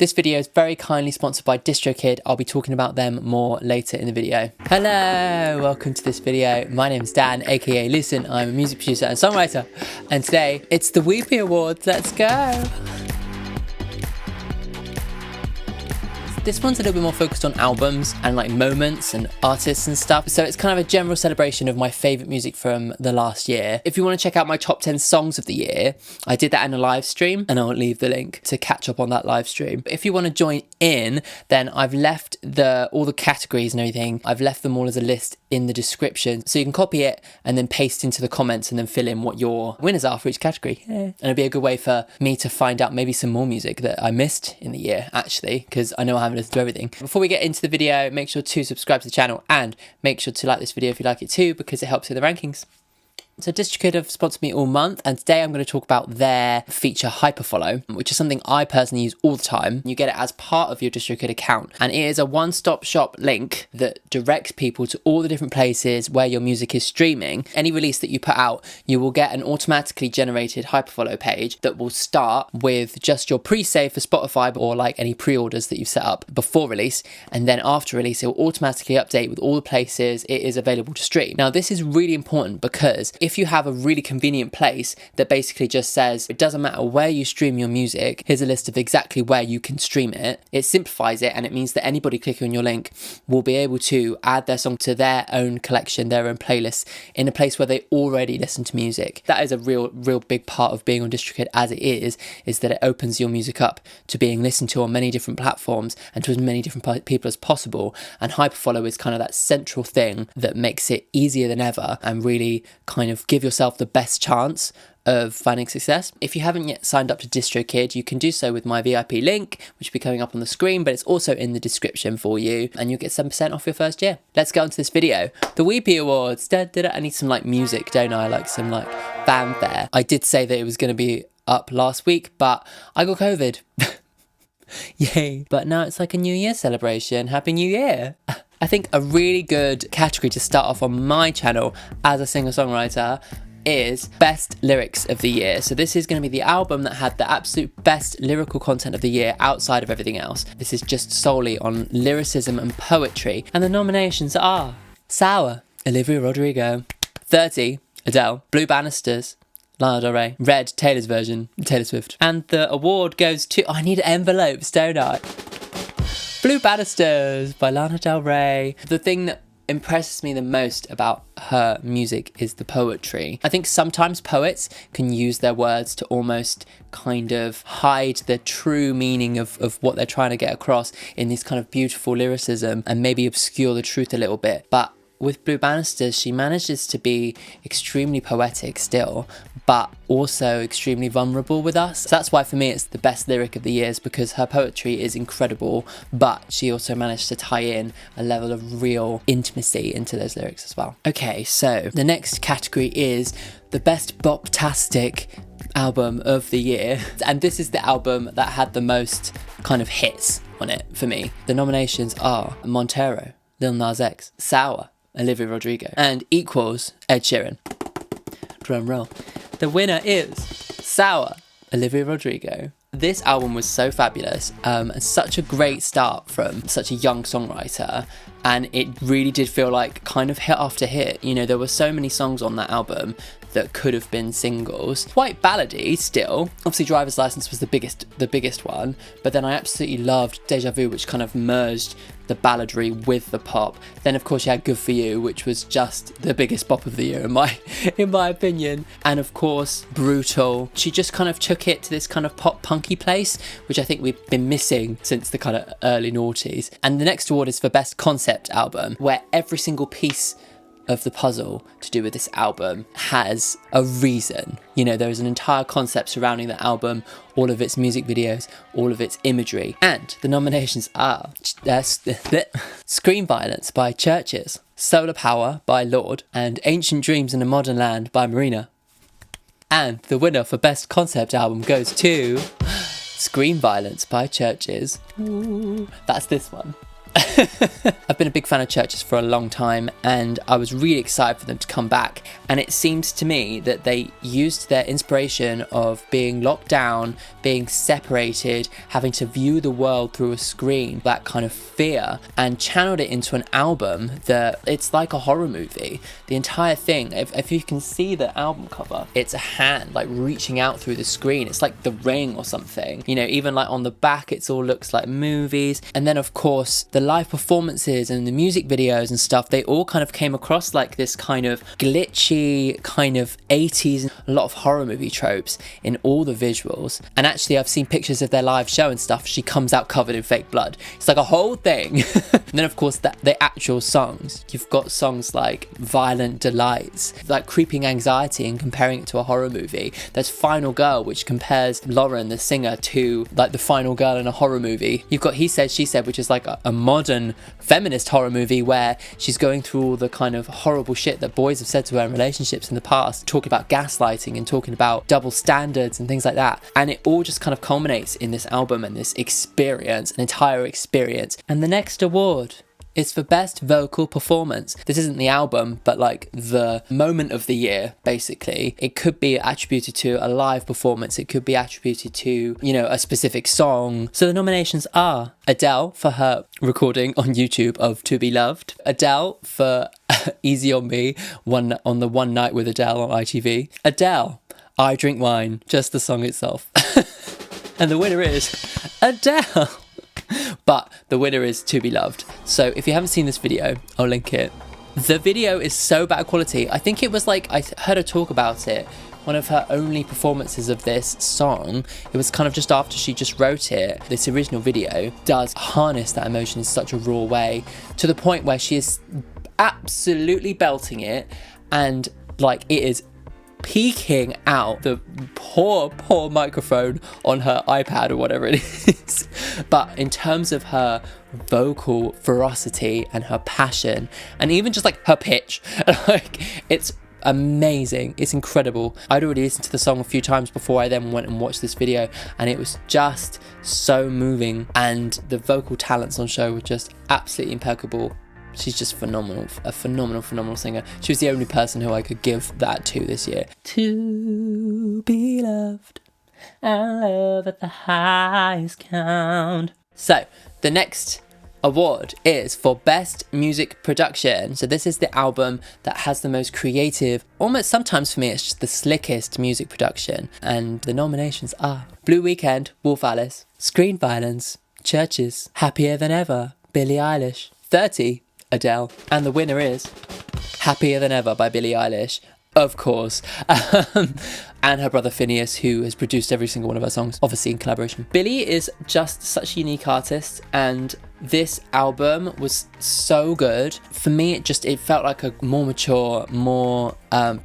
This video is very kindly sponsored by DistroKid. I'll be talking about them more later in the video. Hello, welcome to this video. My name is Dan, aka Listen. I'm a music producer and songwriter. And today, it's the Weepy Awards. Let's go. This one's a little bit more focused on albums and like moments and artists and stuff. So it's kind of a general celebration of my favourite music from the last year. If you want to check out my top 10 songs of the year, I did that in a live stream and I'll leave the link to catch up on that live stream. If you want to join in, then I've left all the categories and everything. I've left them all as a list in the description. So you can copy it and then paste into the comments and then fill in what your winners are for each category. Yeah. And it'll be a good way for me to find out maybe some more music that I missed in the year, actually, because I know I haven't listened to everything. Before we get into the video, make sure to subscribe to the channel and make sure to like this video if you like it too, because it helps with the rankings. So DistroKid have sponsored me all month, and today I'm going to talk about their feature Hyperfollow, which is something I personally use all the time. You get it as part of your DistroKid account, and it is a one-stop shop link that directs people to all the different places where your music is streaming. Any release that you put out, you will get an automatically generated Hyperfollow page that will start with just your pre-save for Spotify or like any pre-orders that you've set up before release, and then after release it will automatically update with all the places it is available to stream. Now this is really important because if you have a really convenient place that basically just says it doesn't matter where you stream your music, here's a list of exactly where you can stream it, it simplifies it, and it means that anybody clicking on your link will be able to add their song to their own collection, their own playlist, in a place where they already listen to music. That is a real big part of being on DistroKid as it is that it opens your music up to being listened to on many different platforms and to as many different people as possible. And Hyperfollow is kind of that central thing that makes it easier than ever and really kind of give yourself the best chance of finding success. If you haven't yet signed up to DistroKid, you can do so with my VIP link, which will be coming up on the screen, but it's also in the description for you, and you'll get 7% off your first year. Let's get on to this video. The Weepy Awards. I need some like music, don't I? Like some like fanfare. I did say that it was going to be up last week, but I got COVID. Yay. But now it's like a New Year celebration. Happy New Year. I think a really good category to start off on my channel as a singer-songwriter is Best Lyrics of the Year. So this is going to be the album that had the absolute best lyrical content of the year outside of everything else. This is just solely on lyricism and poetry. And the nominations are Sour, Olivia Rodrigo; 30, Adele; Blue Banisters, Lana Del Rey; Red, Taylor's version, Taylor Swift. And the award goes to, I need envelopes, don't I? Blue Banisters by Lana Del Rey. The thing that impresses me the most about her music is the poetry. I think sometimes poets can use their words to almost kind of hide the true meaning of what they're trying to get across in this kind of beautiful lyricism and maybe obscure the truth a little bit. But with Blue Banisters, she manages to be extremely poetic still, but also extremely vulnerable with us. So that's why for me it's the best lyric of the year, is because her poetry is incredible, but she also managed to tie in a level of real intimacy into those lyrics as well. Okay, so the next category is the best boptastic album of the year. And this is the album that had the most kind of hits on it for me. The nominations are Montero, Lil Nas X; Sour, Olivia Rodrigo; and Equals, Ed Sheeran. Drum roll. The winner is Sour, Olivia Rodrigo. This album was so fabulous, and such a great start from such a young songwriter, and it really did feel like kind of hit after hit. You know, there were so many songs on that album that could have been singles. Quite ballady still. Obviously Driver's License was the biggest one, but then I absolutely loved Deja Vu, which kind of merged the balladry with the pop. Then of course you had Good For You, which was just the biggest bop of the year in my opinion. And of course Brutal. She just kind of took it to this kind of pop punky place, which I think we've been missing since the kind of early noughties. And the next award is for Best Concept Album, where every single piece of the puzzle to do with this album has a reason. You know, there is an entire concept surrounding the album, all of its music videos, all of its imagery. And the nominations are Screen Violence by Churches, Solar Power by Lorde, and Ancient Dreams in a Modern Land by Marina. And the winner for Best Concept Album goes to Screen Violence by Churches. Ooh, that's this one. I've been a big fan of Churches for a long time, and I was really excited for them to come back. And it seems to me that they used their inspiration of being locked down, being separated, having to view the world through a screen, that kind of fear, and channeled it into an album that it's like a horror movie. The entire thing, if you can see the album cover, it's a hand like reaching out through the screen. It's like The Ring or something, you know, even like on the back it all looks like movies. And then of course the live performances and the music videos and stuff, they all kind of came across like this kind of glitchy kind of 80s, a lot of horror movie tropes in all the visuals. And actually I've seen pictures of their live show and stuff, she comes out covered in fake blood. It's like a whole thing. And then of course the actual songs, you've got songs like Violent Delights, like Creeping Anxiety, and comparing it to a horror movie. There's Final Girl, which compares Lauren the singer to like the final girl in a horror movie. You've got He Said She Said, which is like a modern feminist horror movie where she's going through all the kind of horrible shit that boys have said to her in relationships in the past, talking about gaslighting and talking about double standards and things like that. And it all just kind of culminates in this album and this experience, an entire experience. And the next award is for Best Vocal Performance. This isn't the album, but like the moment of the year, basically. It could be attributed to a live performance. It could be attributed to, you know, a specific song. So the nominations are Adele for her recording on YouTube of To Be Loved. Adele for Easy On Me, on the One Night with Adele on ITV. Adele, I Drink Wine, just the song itself. And the winner is Adele. But the winner is To Be Loved. So if you haven't seen this video, I'll link it. The video is so bad quality. I think it was like, I heard her talk about it, one of her only performances of this song. It was kind of just after she just wrote it. This original video does harness that emotion in such a raw way, to the point where she is absolutely belting it, and like it is peeking out the poor microphone on her iPad or whatever it is. But in terms of her vocal ferocity and her passion, and even just like her pitch, like it's amazing, it's incredible. I'd already listened to the song a few times before I then went and watched this video, and it was just so moving, and the vocal talents on show were just absolutely impeccable. She's just phenomenal, a phenomenal singer. She was the only person who I could give that to this year. To be loved and love at the highest count. So, the next award is for Best Music Production. So this is the album that has the most creative, almost sometimes for me it's just the slickest music production. And the nominations are Blue Weekend, Wolf Alice, Screen Violence, Churches, Happier Than Ever, Billie Eilish, 30, Adele, and the winner is Happier Than Ever by Billie Eilish, of course. And her brother Phineas, who has produced every single one of her songs, obviously in collaboration. Billie is just such a unique artist, and this album was so good. For me, it felt like a more mature, more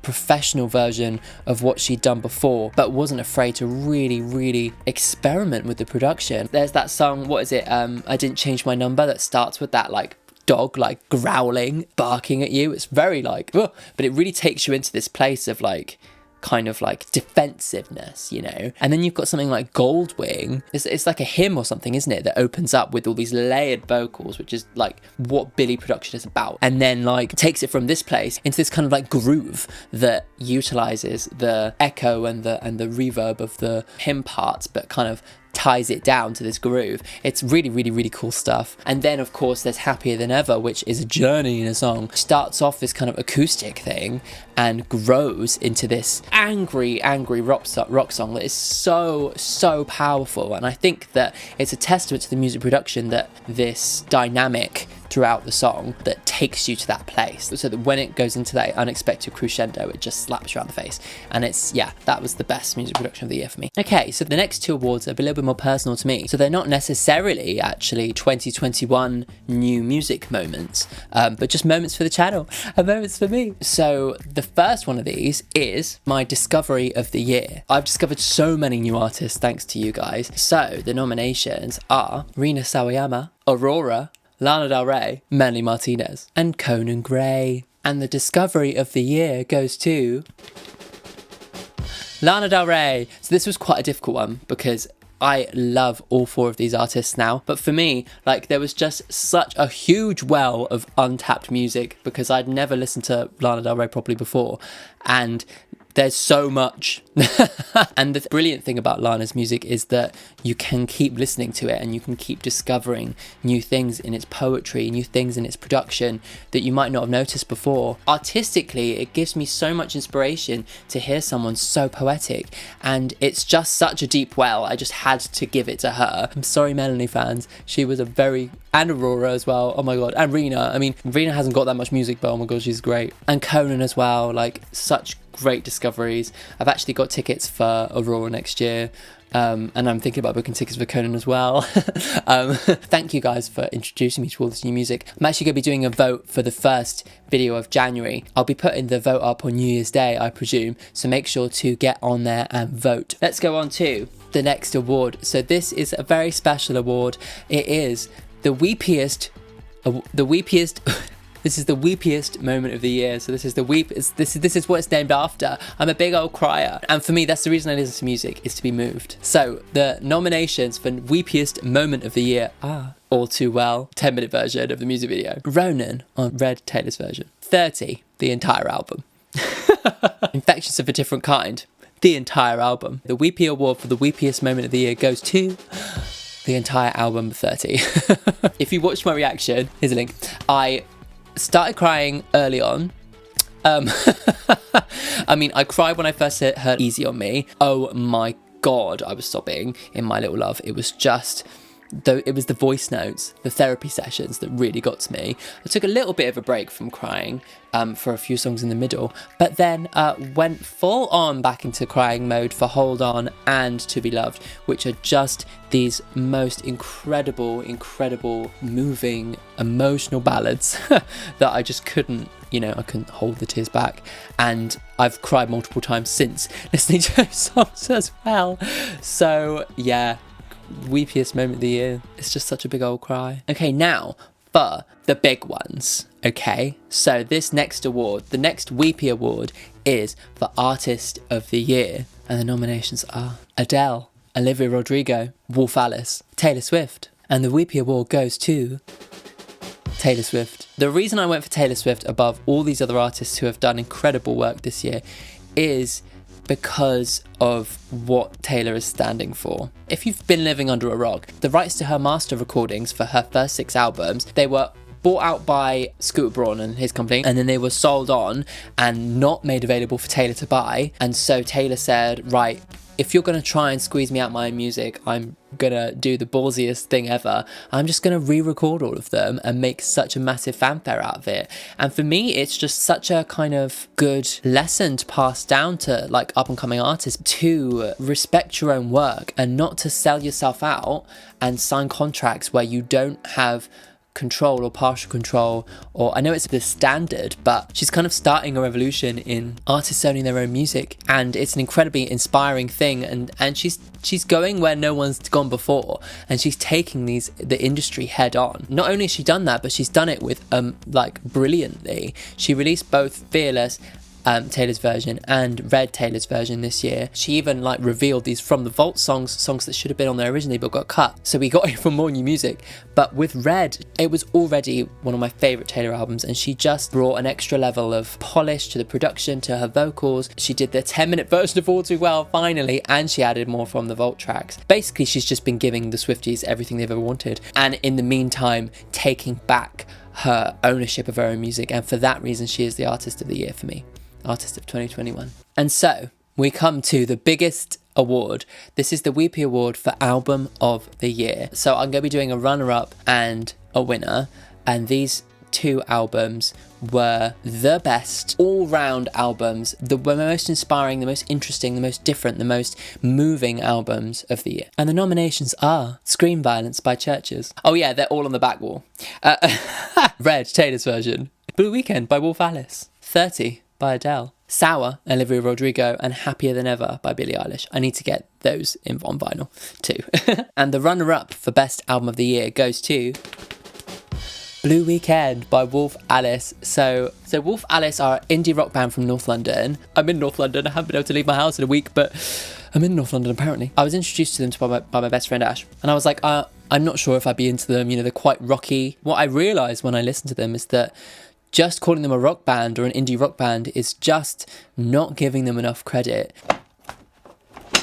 professional version of what she'd done before, but wasn't afraid to really experiment with the production. There's that song, what is it, I Didn't Change My Number, that starts with that like dog like growling, barking at you. It's very like, ugh, but it really takes you into this place of like kind of like defensiveness, you know. And then you've got something like Goldwing. It's like a hymn or something, isn't it, that opens up with all these layered vocals, which is like what Billie production is about, and then like takes it from this place into this kind of like groove that utilizes the echo and the reverb of the hymn parts, but kind of ties it down to this groove. It's really cool stuff. And then of course there's Happier Than Ever, which is a journey in a song. Starts off this kind of acoustic thing and grows into this angry rock song that is so powerful. And I think that it's a testament to the music production, that this dynamic throughout the song that takes you to that place, so that when it goes into that unexpected crescendo, it just slaps you around the face. And it's, yeah, that was the best music production of the year for me. Okay, so the next two awards are a little bit more personal to me, so they're not necessarily actually 2021 new music moments, but just moments for the channel and moments for me. So the first one of these is my discovery of the year. I've discovered so many new artists thanks to you guys. So the nominations are Rina Sawayama, Aurora, Lana Del Rey, Manly Martinez, and Conan Gray. And the discovery of the year goes to Lana Del Rey. So this was quite a difficult one because I love all 4 of these artists now. But for me, like, there was just such a huge well of untapped music because I'd never listened to Lana Del Rey properly before. And there's so much. And the brilliant thing about Lana's music is that you can keep listening to it and you can keep discovering new things in its poetry, new things in its production that you might not have noticed before. Artistically, it gives me so much inspiration to hear someone so poetic, and it's just such a deep well. I just had to give it to her. I'm sorry, Melanie fans. She was and Aurora as well. Oh my god. And Rena. I mean, Rena hasn't got that much music, but oh my god, she's great. And Conan as well. Like, such great discoveries. I've actually got tickets for Aurora next year. And I'm thinking about booking tickets for Conan as well. Thank you guys for introducing me to all this new music. I'm actually going to be doing a vote for the first video of January. I'll be putting the vote up on New Year's Day, I presume. So make sure to get on there and vote. Let's go on to the next award. So this is a very special award. It is the Weepiest this is the Weepiest Moment of the Year. So this is the this is what it's named after. I'm a big old crier, and for me, that's the reason I listen to music, is to be moved. So the nominations for Weepiest Moment of the Year are All Too Well, 10-minute version of the music video, Ronan on Red, Taylor's version, 30, the entire album, Infections of a Different Kind, the entire album. The Weepy Award for the Weepiest Moment of the Year goes to the entire album, 30. If you watched my reaction, here's a link. I started crying early on. I mean, I cried when I first heard Easy on Me. Oh my god, I was sobbing in My Little Love. It was just, though, it was the voice notes, the therapy sessions that really got to me. I took a little bit of a break from crying for a few songs in the middle, but then went full on back into crying mode for Hold On and To Be Loved, which are just these most incredible, moving, emotional ballads that I just couldn't, I couldn't hold the tears back. And I've cried multiple times since listening to those songs as well. So yeah, Weepiest Moment of the Year. It's just such a big old cry. Okay, now for the big ones. Okay, so this next award, the next Weepy Award, is for Artist of the Year. And the nominations are Adele, Olivia Rodrigo, Wolf Alice, Taylor Swift. And the Weepy Award goes to Taylor Swift. The reason I went for Taylor Swift above all these other artists who have done incredible work this year is because of what Taylor is standing for. If you've been living under a rock, the rights to her master recordings for her first 6 albums, they were bought out by Scooter Braun and his company, and then they were sold on and not made available for Taylor to buy. And so Taylor said, right, if you're going to try and squeeze me out my music, I'm going to do the ballsiest thing ever. I'm just going to re-record all of them and make such a massive fanfare out of it. And for me, it's just such a kind of good lesson to pass down to like up and coming artists, to respect your own work and not to sell yourself out and sign contracts where you don't have control or partial control, or I know it's the standard, but she's kind of starting a revolution in artists owning their own music, and it's an incredibly inspiring thing, and she's going where no one's gone before, and she's taking the industry head on. Not only has she done that, but she's done it with like brilliantly. She released both Fearless, Taylor's version, and Red, Taylor's version this year. She even like revealed these From the Vault songs that should have been on there originally but got cut, so we got even more new music. But with Red, it was already one of my favourite Taylor albums, and she just brought an extra level of polish to the production, to her vocals. She did the 10-minute version of All Too Well finally, and she added more From the Vault tracks. Basically, she's just been giving the Swifties everything they've ever wanted, and in the meantime taking back her ownership of her own music, and for that reason she is the Artist of the Year for me. Artist of 2021. And so we come to the biggest award. This is the Weepy Award for Album of the Year. So I'm going to be doing a runner-up and a winner, and these 2 albums were the best all-round albums, the most inspiring, the most interesting, the most different, the most moving albums of the year. And the nominations are Scream Violence by Churches. Oh yeah, they're all on the back wall. Red, Taylor's version. Blue Weekend by Wolf Alice. 30 by Adele. Sour, Olivia Rodrigo, and Happier Than Ever by Billie Eilish. I need to get those on vinyl too. And the runner-up for Best Album of the Year goes to Blue Weekend by Wolf Alice. So Wolf Alice are an indie rock band from North London. I'm in North London. I haven't been able to leave my house in a week, but I'm in North London apparently. I was introduced to them by my best friend Ash, and I was like, I'm not sure if I'd be into them. They're quite rocky. What I realised when I listened to them is that just calling them a rock band or an indie rock band is just not giving them enough credit.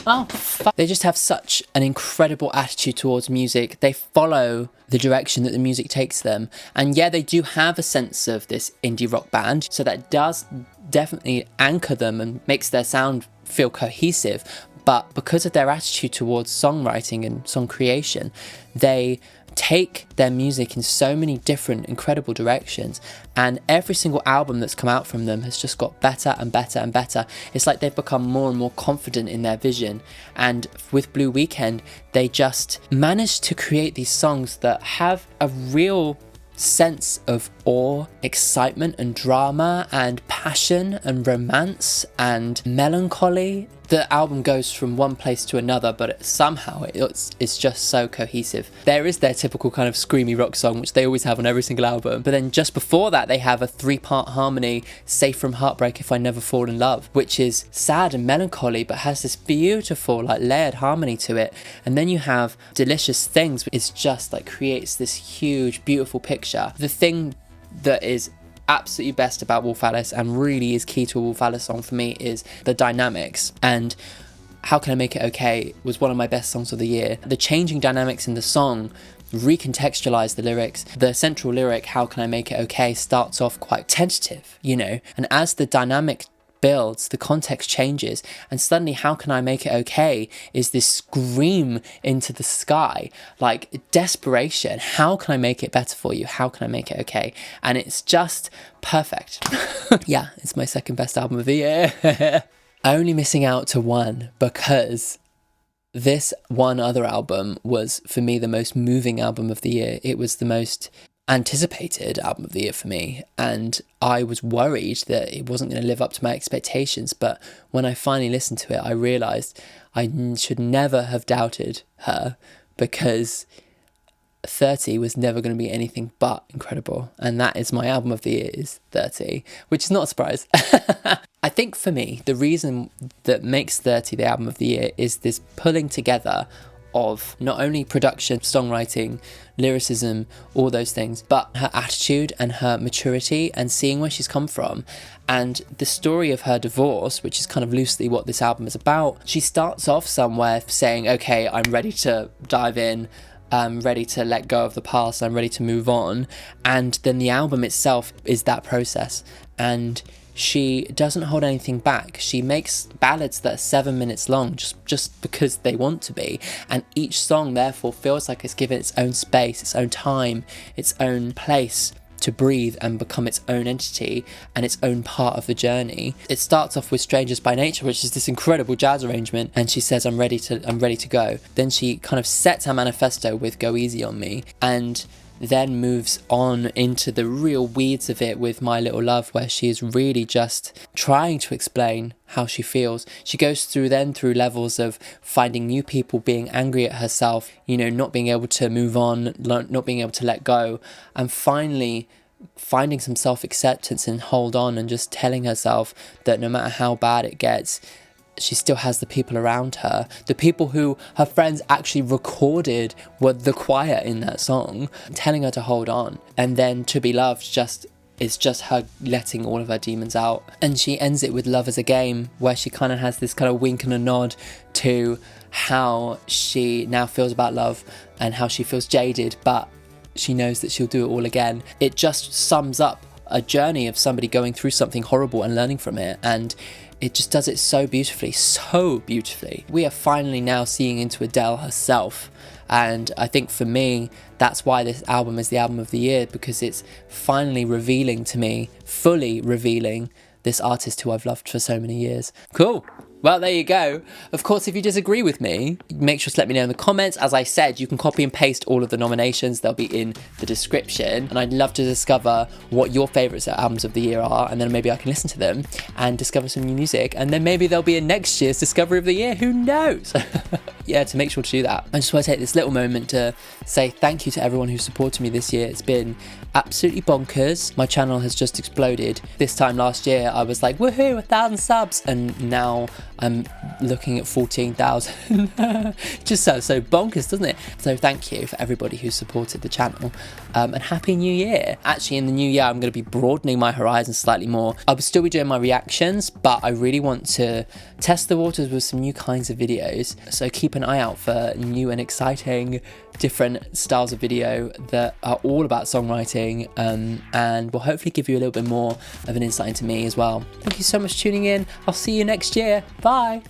Oh, fuck. They just have such an incredible attitude towards music. They follow the direction that the music takes them. And yeah, they do have a sense of this indie rock band. So that does definitely anchor them and makes their sound feel cohesive. But because of their attitude towards songwriting and song creation, they take their music in so many different incredible directions, and every single album that's come out from them has just got better and better and better. It's like they've become more and more confident in their vision, and with Blue Weekend they just managed to create these songs that have a real sense of awe, excitement and drama and passion and romance and melancholy. The album goes from one place to another, but somehow it's just so cohesive. There is their typical kind of screamy rock song, which they always have on every single album, but then just before that they have a 3-part harmony, Safe from Heartbreak If I Never Fall in Love, which is sad and melancholy but has this beautiful layered harmony to it. And then you have Delicious Things, which is just creates this huge beautiful picture. The thing that is absolutely best about Wolf Alice, and really is key to a Wolf Alice song for me, is the dynamics. And How Can I Make It Okay was one of my best songs of the year. The changing dynamics in the song recontextualize the lyrics. The central lyric, How Can I Make It Okay, starts off quite tentative, and as the dynamic builds, the context changes, and suddenly How Can I Make It Okay is this scream into the sky, desperation. How can I make it better for you? How can I make it okay? And it's just perfect. Yeah, it's my second best album of the year. Only missing out to one, because this one other album was for me the most moving album of the year. It was the most anticipated album of the year for me, and I was worried that it wasn't going to live up to my expectations, but when I finally listened to it I realised I should never have doubted her, because 30 was never going to be anything but incredible, and that is my album of the year, is 30, which is not a surprise. I think for me the reason that makes 30 the album of the year is this pulling together of not only production, songwriting, lyricism, all those things, but her attitude and her maturity and seeing where she's come from. And the story of her divorce, which is kind of loosely what this album is about, she starts off somewhere saying, okay, I'm ready to dive in, I'm ready to let go of the past, I'm ready to move on. And then the album itself is that process. And she doesn't hold anything back. She makes ballads that are 7 minutes long just because they want to be, and each song therefore feels like it's given its own space, its own time, its own place to breathe and become its own entity and its own part of the journey. It starts off with Strangers by Nature, which is this incredible jazz arrangement, and she says I'm ready to go. Then she kind of sets her manifesto with Go Easy on Me, and then moves on into the real weeds of it with My Little Love, where she is really just trying to explain how she feels. She goes through levels of finding new people, being angry at herself, not being able to move on, not being able to let go, and finally finding some self-acceptance and hold on, and just telling herself that no matter how bad it gets, she still has the people around her. The people who her friends actually recorded were the choir in that song, telling her to hold on. And then To Be Loved is just her letting all of her demons out. And she ends it with Love Is a Game, where she kind of has this kind of wink and a nod to how she now feels about love and how she feels jaded, but she knows that she'll do it all again. It just sums up a journey of somebody going through something horrible and learning from it, and it just does it so beautifully, so beautifully. We are finally now seeing into Adele herself, and I think for me that's why this album is the album of the year, because it's finally revealing to me, fully revealing this artist who I've loved for so many years. Cool. Well, there you go. Of course, if you disagree with me, make sure to let me know in the comments. As I said, you can copy and paste all of the nominations. They'll be in the description. And I'd love to discover what your favourite albums of the year are. And then maybe I can listen to them and discover some new music. And then maybe they'll be in next year's Discovery of the Year. Who knows? yeah, to make sure to do that. I just want to take this little moment to say thank you to everyone who supported me this year. It's been absolutely bonkers. My channel has just exploded. This time last year I was like, woohoo, 1,000 subs, and now I'm looking at 14,000. Just so bonkers, doesn't it? So thank you for everybody who supported the channel, and happy new year. Actually, in the new year I'm going to be broadening my horizons slightly more. I will still be doing my reactions, but I really want to test the waters with some new kinds of videos, so keep an eye out for new and exciting different styles of video that are all about songwriting, and will hopefully give you a little bit more of an insight into me as well. Thank you so much for tuning in. I'll see you next year. Bye.